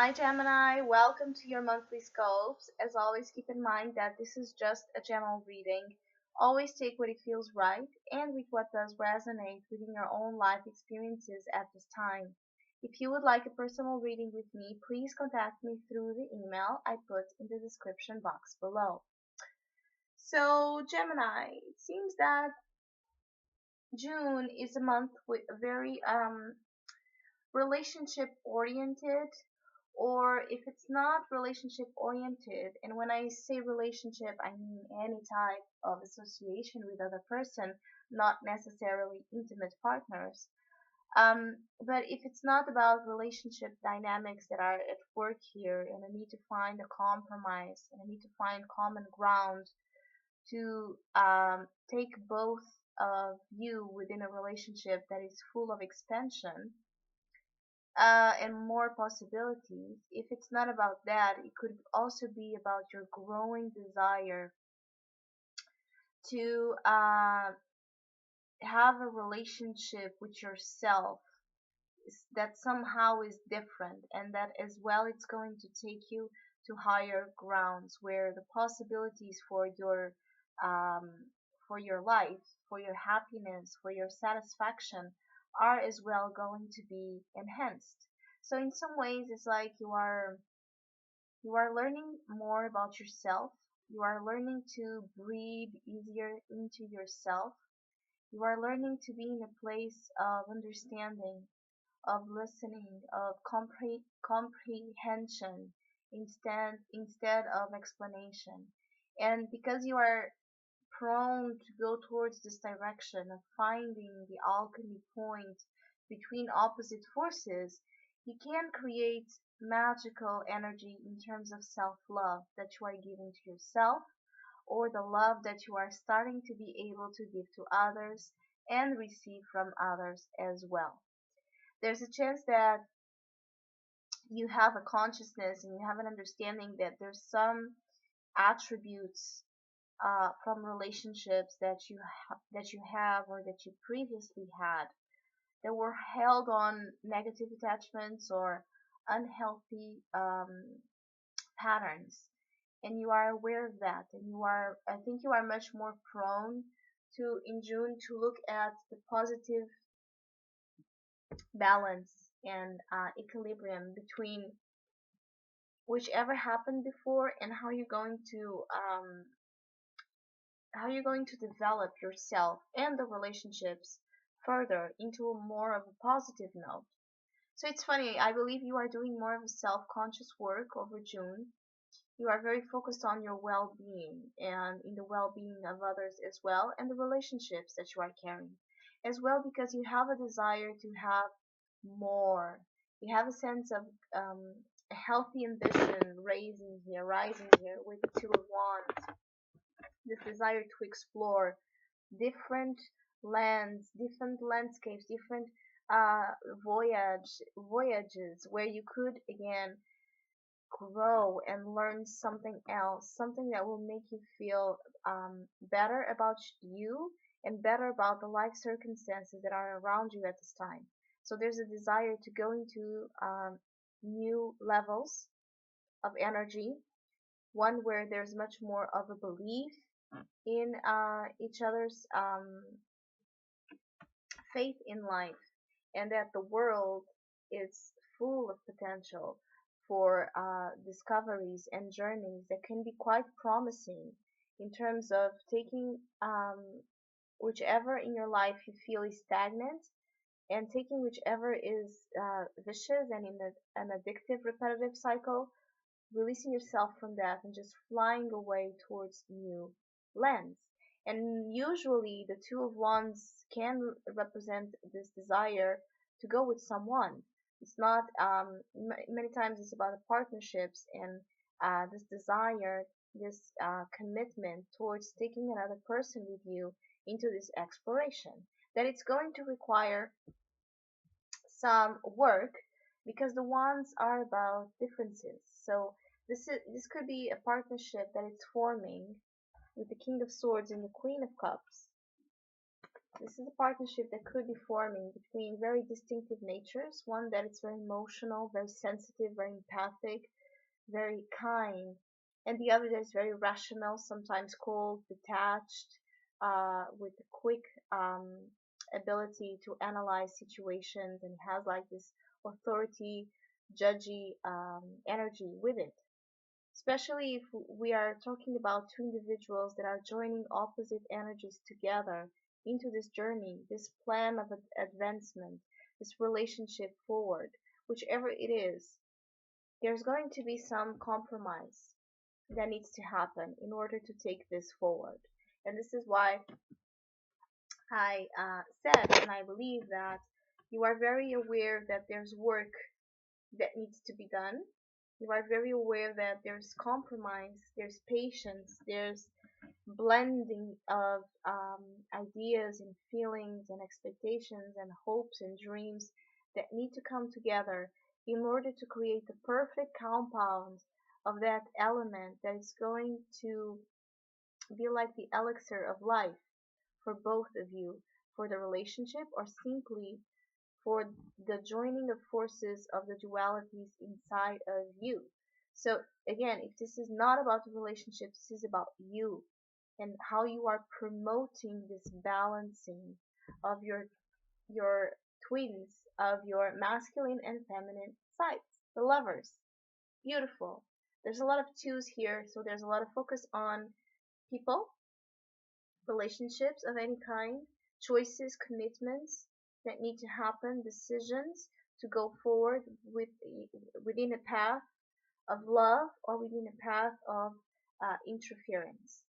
Hi Gemini, welcome to your monthly scopes. As always, keep in mind that this is just a general reading. Always take what it feels right and with what does resonate within your own life experiences at this time. If you would like a personal reading with me, please contact me through the email I put in the description box below. So, Gemini, it seems that June is a month with a very relationship oriented, or if it's not relationship oriented, and when I say relationship I mean any type of association with other person, not necessarily intimate partners. But if it's not about relationship dynamics that are at work here, and I need to find a compromise and I need to find common ground to take both of you within a relationship that is full of expansion, and more possibilities. If it's not about that, it could also be about your growing desire to have a relationship with yourself that somehow is different, and that as well it's going to take you to higher grounds where the possibilities um, for your life, for your happiness, for your satisfaction are as well going to be enhanced. So in some ways it's like you are learning more about yourself. You are learning to breathe easier into yourself. You are learning to be in a place of understanding, of listening, of comprehension instead of explanation. And because you are prone to go towards this direction of finding the alchemy point between opposite forces, you can create magical energy in terms of self-love that you are giving to yourself, or the love that you are starting to be able to give to others and receive from others as well. There's a chance that you have a consciousness and you have an understanding that there's some attributes from relationships that you have or that you previously had that were held on negative attachments or unhealthy patterns, and you are aware of that, and I think you are much more prone to in June to look at the positive balance and equilibrium between whichever happened before and how you're going to develop yourself and the relationships further into a more of a positive note. So it's funny, I believe you are doing more of a self-conscious work over June. You are very focused on your well-being and in the well-being of others as well, and the relationships that you are carrying as well, because you have a desire to have more. You have a sense of a healthy ambition rising here with the Two of Wands, this desire to explore different different landscapes, different uh, voyages where you could again grow and learn something else, something that will make you feel better about you and better about the life circumstances that are around you at this time. So there's a desire to go into new levels of energy, one where there's much more of a belief in each other's faith in life, and that the world is full of potential for discoveries and journeys that can be quite promising in terms of taking whichever in your life you feel is stagnant, and taking whichever is vicious and in an addictive repetitive cycle, releasing yourself from that and just flying away towards new lands. And usually the Two of Wands can represent this desire to go with someone. It's not, many times it's about the partnerships and this desire, this commitment towards taking another person with you into this exploration. That it's going to require some work, because the wands are about differences. So this could be a partnership that it's forming with the King of Swords and the Queen of Cups. This is a partnership that could be forming between very distinctive natures, one that is very emotional, very sensitive, very empathic, very kind, and the other that is very rational, sometimes cold, detached, with a quick ability to analyze situations and has like this authority, judgy energy with it. Especially if we are talking about two individuals that are joining opposite energies together into this journey, this plan of advancement, this relationship forward, whichever it is, there's going to be some compromise that needs to happen in order to take this forward. And this is why I said, and I believe that you are very aware that there's work that needs to be done. You are very aware that there's compromise, there's patience, there's blending of ideas and feelings and expectations and hopes and dreams that need to come together in order to create the perfect compound of that element that is going to be like the elixir of life for both of you, for the relationship, or simply for the joining of forces of the dualities inside of you. So again, if this is not about the relationship, this is about you and how you are promoting this balancing of your twins, of your masculine and feminine sides, the lovers. Beautiful. There's a lot of twos here, so there's a lot of focus on people, relationships of any kind, choices, commitments that need to happen, decisions to go forward with within a path of love or within a path of interference.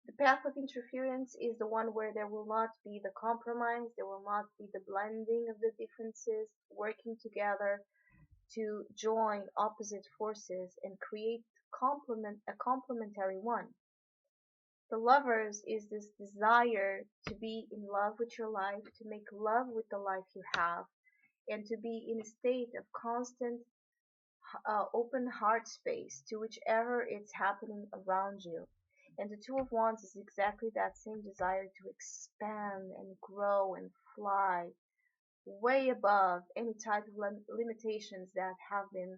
The path of interference is the one where there will not be the compromise, there will not be the blending of the differences, working together to join opposite forces and create a complementary one. The lovers is this desire to be in love with your life, to make love with the life you have, and to be in a state of constant open heart space to whichever it's happening around you. And the Two of Wands is exactly that same desire to expand and grow and fly way above any type of limitations that have been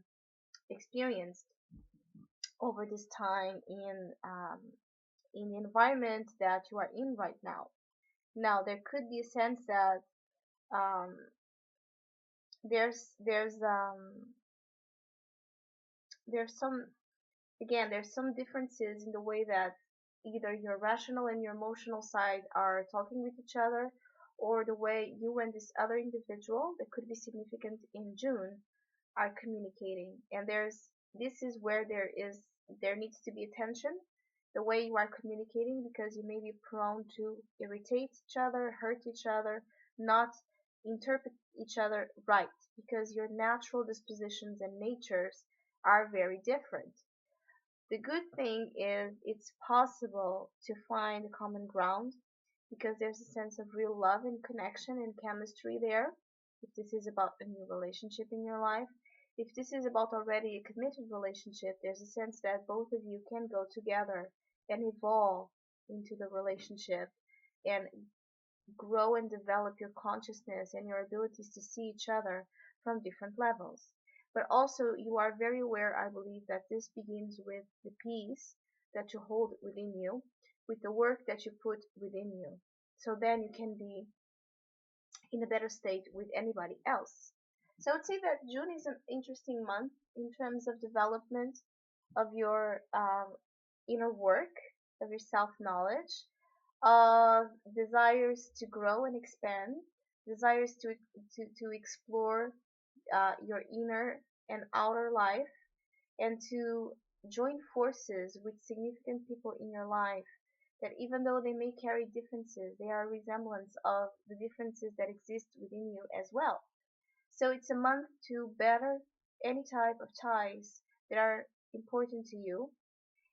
experienced over this time in the environment that you are in right now. Now, there could be a sense that um, there's there's some again there's some differences in the way that either your rational and your emotional side are talking with each other, or the way you and this other individual that could be significant in June are communicating. And this is where there needs to be attention, the way you are communicating, because you may be prone to irritate each other, hurt each other, not interpret each other right, because your natural dispositions and natures are very different. The good thing is it's possible to find a common ground because there's a sense of real love and connection and chemistry there. If this is about a new relationship in your life, if this is about already a committed relationship, there's a sense that both of you can go together and evolve into the relationship and grow and develop your consciousness and your abilities to see each other from different levels. But also, you are very aware, I believe, that this begins with the peace that you hold within you, with the work that you put within you. So then you can be in a better state with anybody else. So I would say that June is an interesting month in terms of development of your inner work, of your self knowledge, of desires to grow and expand, desires to explore your inner and outer life, and to join forces with significant people in your life that even though they may carry differences, they are a resemblance of the differences that exist within you as well. So it's a month to better any type of ties that are important to you,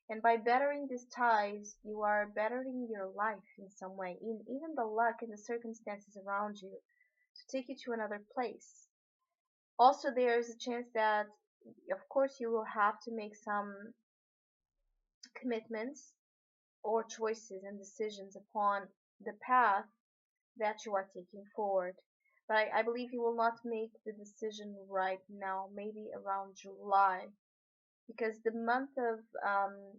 and by bettering these ties, you are bettering your life in some way, in even the luck and the circumstances around you to take you to another place. Also, there's a chance that, of course, you will have to make some commitments or choices and decisions upon the path that you are taking forward. But I believe you will not make the decision right now, maybe around July, because the month of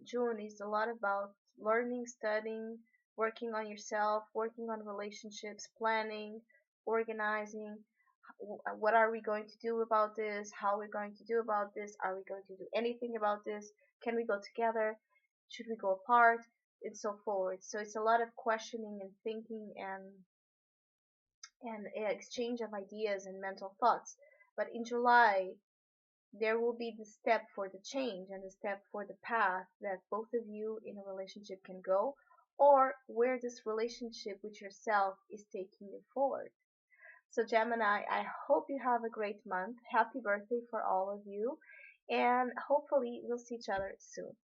June is a lot about learning, studying, working on yourself, working on relationships, planning, organizing. What are we going to do about this? How are we going to do about this? Are we going to do anything about this? Can we go together? Should we go apart? And so forth. So it's a lot of questioning and thinking and exchange of ideas and mental thoughts. But in July, there will be the step for the change and the step for the path that both of you in a relationship can go, or where this relationship with yourself is taking you forward. So, Gemini, I hope you have a great month. Happy birthday for all of you, and hopefully, we'll see each other soon.